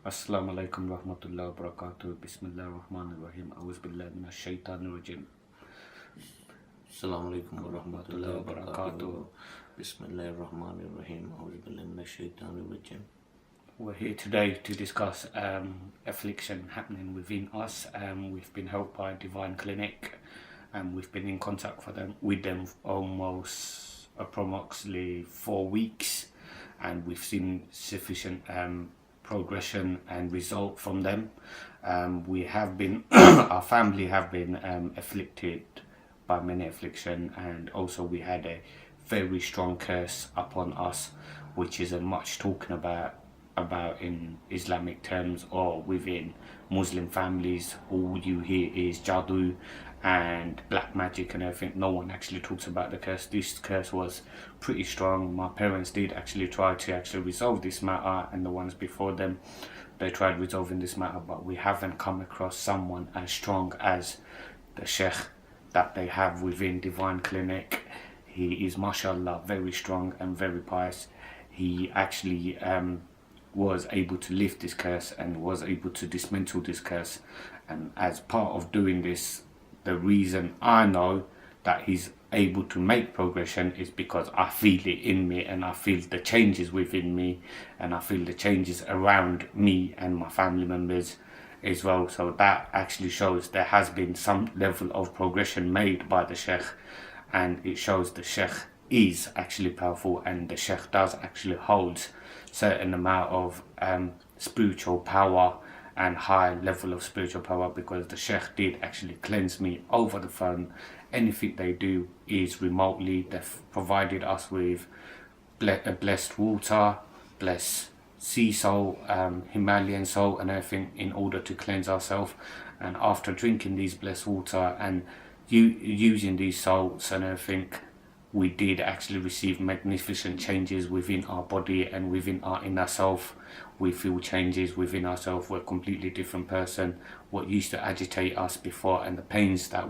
Assalamu alaikum rahmatullahi wa barakatuh. Bismillah Rahman Raheem. Auzubillahi minash shaytaan rajim. Assalamu alaikum wa rahmatullahi wa barakatuh. Bismilla Rahman Raheem. Alhamdulilah, shaytaan. We're here today to discuss affliction happening within us. We've been helped by Divine Clinic, and we've been in contact with them almost approximately 4 weeks, and we've seen sufficient progression and result from them. We have been, our family have been afflicted by many affliction, and also we had a very strong curse upon us, which is a much talking about in Islamic terms or within Muslim families. All you hear is jadoo and black magic and everything. No one actually talks about the curse. This curse was pretty strong. My parents did actually try to actually resolve this matter, and the ones before them, they tried resolving this matter, but we haven't come across someone as strong as the sheikh that they have within Divine Clinic. He is, mashallah, very strong and very pious. He actually was able to lift this curse and was able to dismantle this curse. And as part of doing this, the reason I know that he's able to make progression is because I feel it in me, and I feel the changes within me, and I feel the changes around me and my family members as well. So that actually shows there has been some level of progression made by the sheikh, and it shows the sheikh is actually powerful, and the sheikh does actually hold certain amount of spiritual power and high level of spiritual power, because the sheikh did actually cleanse me over the phone. Anything they do is remotely. They've provided us with blessed water, blessed sea salt, Himalayan salt and everything in order to cleanse ourselves. And after drinking these blessed water and using these salts and everything, we did actually receive magnificent changes within our body and within our inner self. We feel changes within ourselves. We're a completely different person. What used to agitate us before and the pains that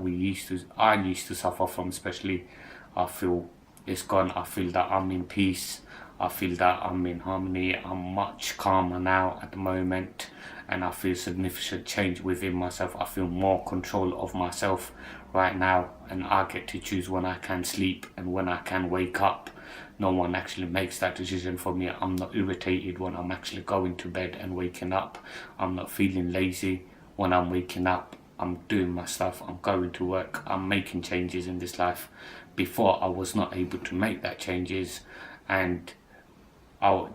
I used to suffer from especially, I feel it's gone. I feel that I'm in peace. I feel that I'm in harmony. I'm much calmer now at the moment, and I feel significant change within myself. I feel more control of myself right now, and I get to choose when I can sleep and when I can wake up. No one actually makes that decision for me. I'm not irritated when I'm actually going to bed and waking up. I'm not feeling lazy when I'm waking up. I'm doing my stuff. I'm going to work. I'm making changes in this life. Before, I was not able to make that changes, and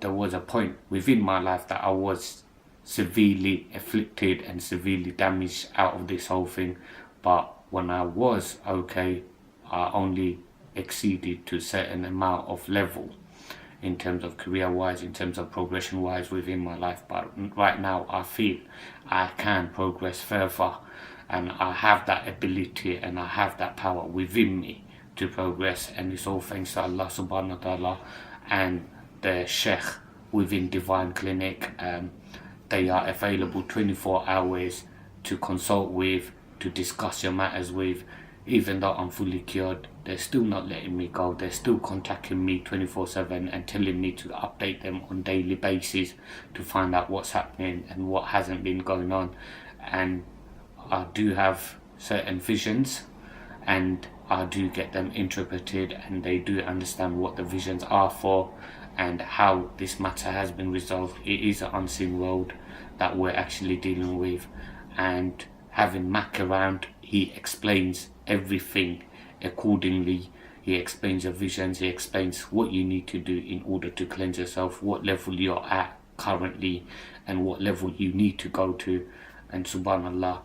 there was a point within my life that I was severely afflicted and severely damaged out of this whole thing. But when I was okay, I only exceeded to a certain amount of level in terms of career wise, in terms of progression wise within my life. But right now I feel I can progress further, and I have that ability and I have that power within me to progress, and it's all thanks to Allah subhanahu wa ta'ala and the sheikh within Divine Clinic. They are available 24 hours to consult with, to discuss your matters with. Even though I'm fully cured, they're still not letting me go. They're still contacting me 24/7 and telling me to update them on daily basis to find out what's happening and what hasn't been going on. And I do have certain visions, and I do get them interpreted, and they do understand what the visions are for and how this matter has been resolved. It is an unseen world that we're actually dealing with, and having Mac around, he explains everything accordingly. He explains your visions, he explains what you need to do in order to cleanse yourself, what level you're at currently and what level you need to go to. And subhanallah,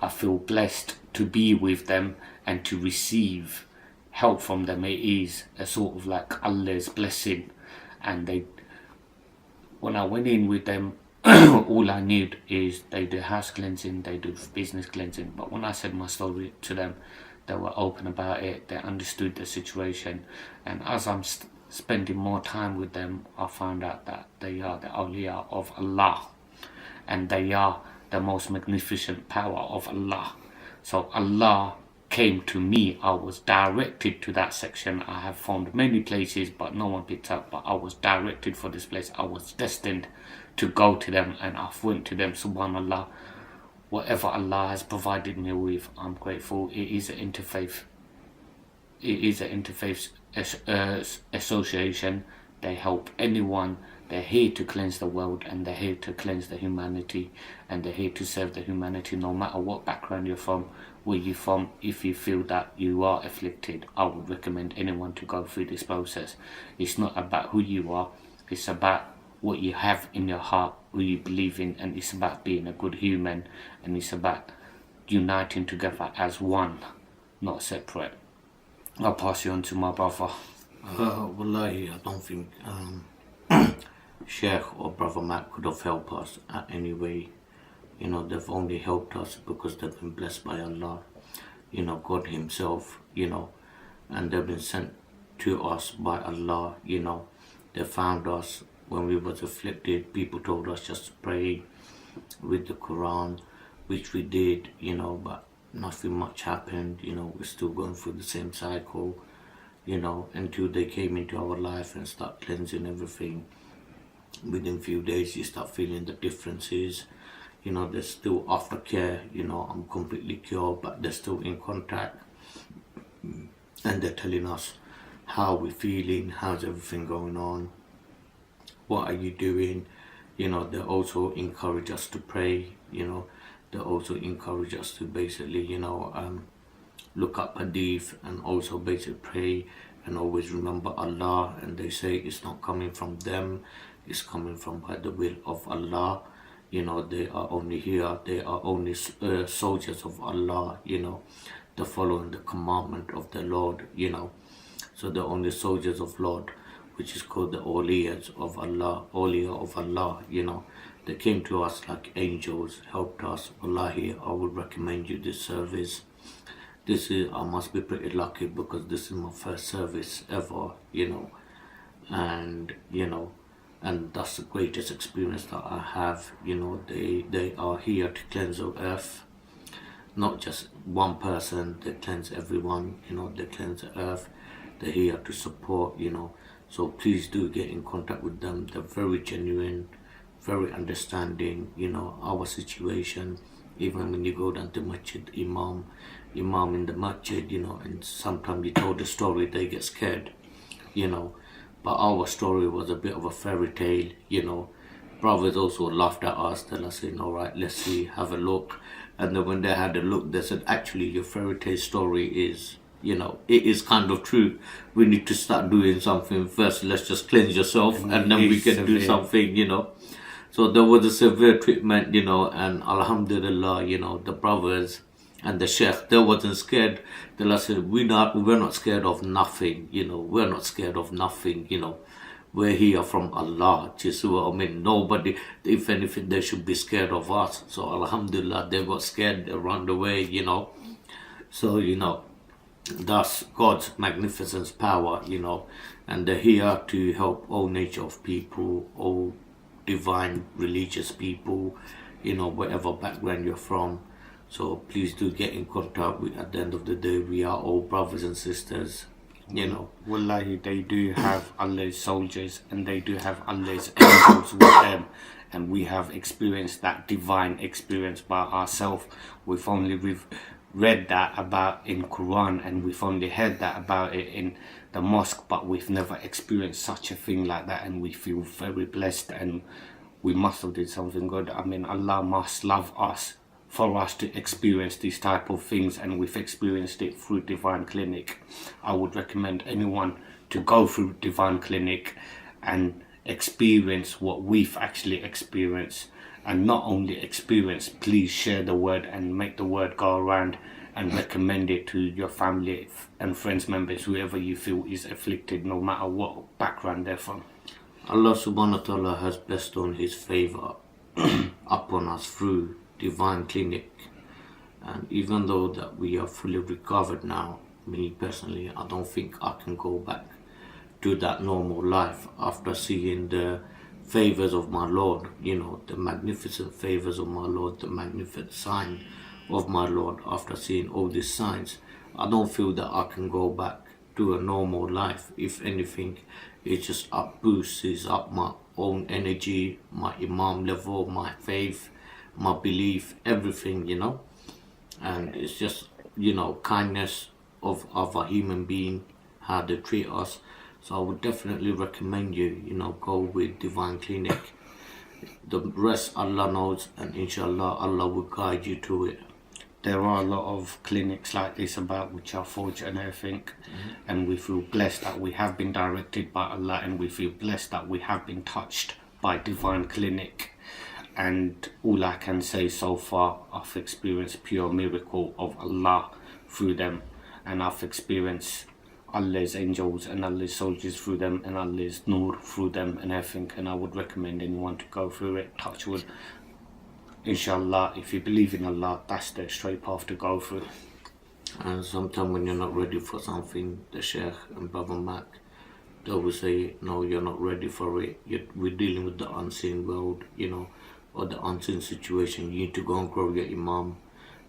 I feel blessed to be with them and to receive help from them. It is a sort of like Allah's blessing. And when I went in with them, all I need is they do house cleansing, they do business cleansing. But when I said my story to them, they were open about it. They understood the situation. And as I'm spending more time with them, I found out that they are the awliya of Allah, and they are the most magnificent power of Allah. So Allah came to me. I was directed to that section. I have found many places, but no one picked up. But I was directed for this place. I was destined to go to them, and I've went to them. Subhanallah, whatever Allah has provided me with, I'm grateful. It is an interfaith association. They help anyone. They're here to cleanse the world, and they're here to cleanse the humanity, and they're here to serve the humanity, no matter what background you're from, where you're from. If you feel that you are afflicted, I would recommend anyone to go through this process. It's not about who you are, it's about what you have in your heart, who you believe in, and it's about being a good human, and it's about uniting together as one, not separate. I'll pass you on to my brother. Wallahi, I don't think Sheikh or Brother Matt could have helped us at any way. They've only helped us because they've been blessed by Allah, God Himself, and they've been sent to us by Allah. They found us when we was afflicted. People told us just to pray with the Quran, which we did, but nothing much happened. We're still going through the same cycle, until they came into our life and start cleansing everything. Within a few days you start feeling the differences. There's still aftercare. I'm completely cured, but they're still in contact, and they're telling us how we're feeling, how's everything going on, what are you doing. They also encourage us to pray. They also encourage us to basically look up hadith and also basically pray and always remember Allah. And they say it's not coming from them, it's coming from by the will of Allah. They are only here, they are only soldiers of Allah. They're following the commandment of the Lord. So they're only soldiers of Lord, which is called the awliyas of Allah, awliya of Allah. They came to us like angels, helped us. Wallahi, I would recommend you this service. I must be pretty lucky because this is my first service ever, and that's the greatest experience that I have. They are here to cleanse the earth, not just one person. They cleanse everyone. They cleanse the earth. They're here to support. So please do get in contact with them. They're very genuine, very understanding. Our situation. Even when you go down to masjid, imam in the masjid, and sometimes you told the story, they get scared, but our story was a bit of a fairy tale. Brothers also laughed at us, tell us saying, all right, let's see, have a look. And then when they had a look, they said, actually your fairy tale story is, it is kind of true. We need to start doing something first. Let's just cleanse yourself, and then we can do something. So there was a severe treatment, and Alhamdulillah, the brothers and the Sheikh, they wasn't scared. They said, we're not scared of nothing, we're not scared of nothing, we're here from Allah. Nobody, if anything, they should be scared of us. So Alhamdulillah, they got scared, they ran away, So, that's God's magnificent power, and they're here to help all nature of people, all divine religious people, whatever background you're from. So please do get in contact. At the end of the day, we are all brothers and sisters. Wallahi, they do have Allah's soldiers, and they do have Allah's angels with them, and we have experienced that divine experience by ourselves. We've read that about in Quran, and we've only heard that about it in the mosque, but we've never experienced such a thing like that, and we feel very blessed, and we must have did something good. Allah must love us for us to experience these type of things, and we've experienced it through Divine Clinic. I would recommend anyone to go through Divine Clinic and experience what we've actually experienced. And not only experience, please share the word and make the word go around, and recommend it to your family and friends, members, whoever you feel is afflicted, no matter what background they're from. Allah subhanahu wa ta'ala has blessed on His favor upon us through Divine Clinic, and even though that we are fully recovered now, me personally, I don't think I can go back to that normal life after seeing the favors of my Lord, the magnificent favors of my Lord, the magnificent sign of my Lord. After seeing all these signs, I don't feel that I can go back to a normal life. If anything, it just boosts up my own energy, my imam level, my faith, my belief, everything, you know. And it's just, you know, kindness of other human being, how they treat us. So I would definitely recommend you, you know, go with Divine Clinic. The rest Allah knows, and inshallah Allah will guide you to it. There are a lot of clinics like this about which are forged and everything, and we feel blessed that we have been directed by Allah, and we feel blessed that we have been touched by Divine Clinic. And all I can say so far, I've experienced pure miracle of Allah through them, and I've experienced Allah's angels and Allah's soldiers through them, and Allah's nur through them and everything. And I would recommend anyone to go through it. Touch wood. Inshallah, if you believe in Allah, that's the straight path to go through. And sometimes when you're not ready for something, the Sheikh and Brother Mac, they will say, no, you're not ready for it. We're dealing with the unseen world, you know, or the unseen situation. You need to go and grow your imam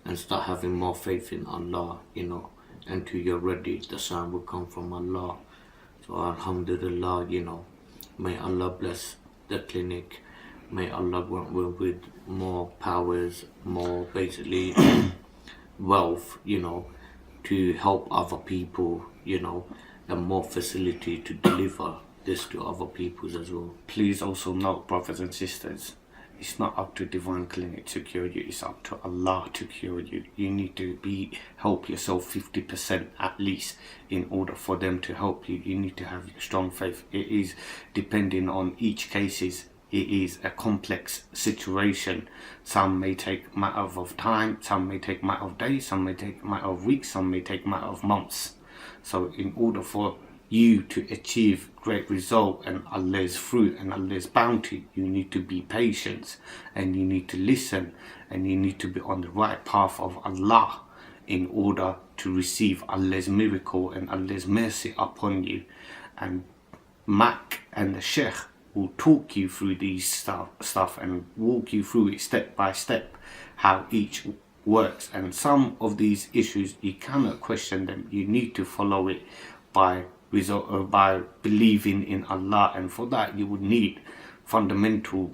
and start having more faith in Allah, you know. Until you're ready, the sign will come from Allah. So Alhamdulilah, you know, may Allah bless the clinic. May Allah grant with more powers, more basically wealth, you know, to help other people, you know, and more facility to deliver this to other people as well. Please also note, brothers and sisters, it's not up to Divine Clinic to cure you, it's up to Allah to cure you. You need to help yourself 50% at least in order for them to help you. You need to have strong faith. It is depending on each cases. It is a complex situation. Some may take matter of time, some may take matter of days, some may take matter of weeks, some may take matter of months. So in order for you to achieve great result and Allah's fruit and Allah's bounty, you need to be patient, and you need to listen, and you need to be on the right path of Allah in order to receive Allah's miracle and Allah's mercy upon you. And Mac and the Sheikh will talk you through these stuff and walk you through it step by step, how each works. And some of these issues you cannot question them. You need to follow it by believing in Allah, and for that you would need fundamental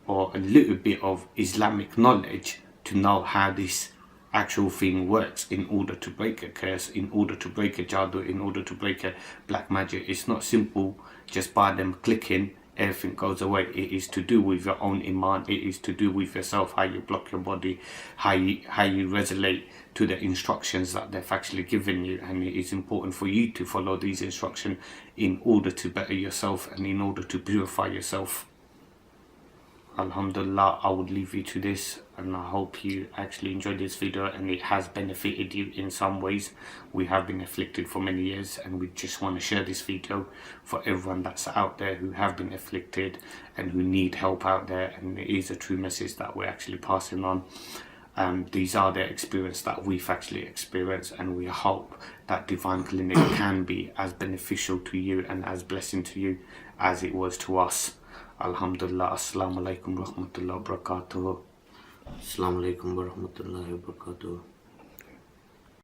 or a little bit of Islamic knowledge to know how this actual thing works, in order to break a curse, in order to break a jadoo, in order to break a black magic. It's not simple just by them clicking everything goes away. It is to do with your own iman. It is to do with yourself, how you block your body, how you resonate to the instructions that they've actually given you. And it is important for you to follow these instructions in order to better yourself and in order to purify yourself. Alhamdulillah, I would leave you to this, and I hope you actually enjoyed this video and it has benefited you in some ways. We have been afflicted for many years, and we just want to share this video for everyone that's out there who have been afflicted and who need help out there. And it is a true message that we're actually passing on. These are the experience that we've actually experienced, and we hope that Divine Clinic can be as beneficial to you and as blessing to you as it was to us. Alhamdulillah. Assalamu alaikum wa rahmatullahi wa barakatuh. Assalamu alaikum wa rahmatullahi wa barakatuh.